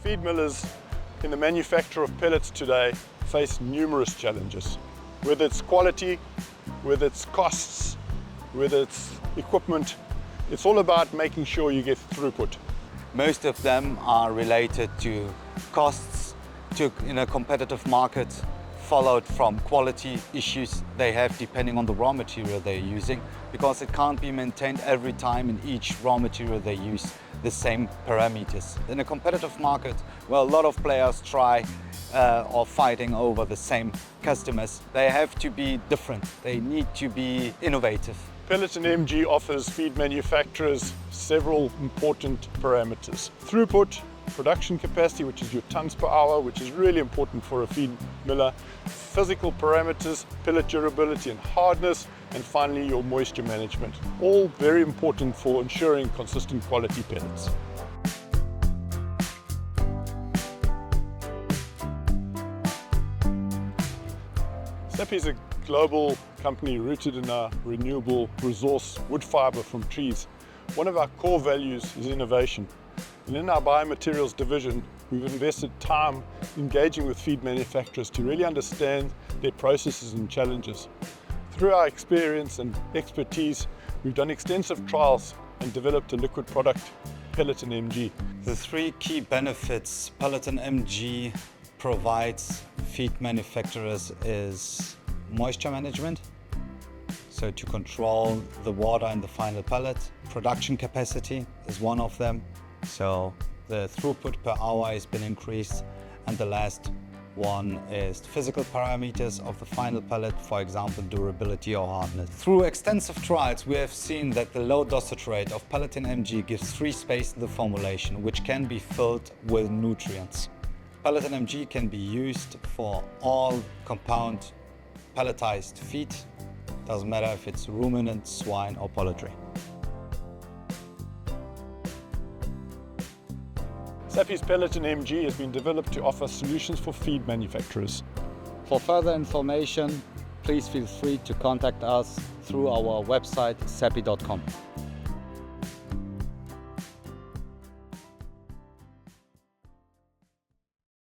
Feed millers in the manufacture of pellets today face numerous challenges, whether it's quality, whether it's costs, whether it's equipment. It's all about making sure you get throughput. Most of them are related to costs in a competitive market, followed from quality issues they have depending on the raw material they're using, because it can't be maintained every time in each raw material they use the same parameters. In a competitive market where a lot of players try or fighting over the same customers, they have to be different. They need to be innovative. Pelletin Mg offers feed manufacturers several important parameters. Throughput, production capacity, which is your tons per hour, which is really important for a feed miller. Physical parameters, pellet durability and hardness, and finally your moisture management. All very important for ensuring consistent quality pellets. Sappi is a global company rooted in our renewable resource wood fiber from trees. One of our core values is innovation. And in our biomaterials division, we've invested time engaging with feed manufacturers to really understand their processes and challenges. Through our experience and expertise, we've done extensive trials and developed a liquid product, Pelletin Mg. The three key benefits Pelletin Mg provides feed manufacturers is moisture management, so to control the water in the final pellet. Production capacity is one of them, so the throughput per hour has been increased. And the last one is physical parameters of the final pellet, for example, durability or hardness. Through extensive trials, we have seen that the low dosage rate of Pelletin Mg gives free space in the formulation, which can be filled with nutrients. Pelletin Mg can be used for all compound pelletized feed. Doesn't matter if it's ruminant, swine or poultry. Sappi's Pelletin Mg has been developed to offer solutions for feed manufacturers. For further information, please feel free to contact us through our website sappi.com.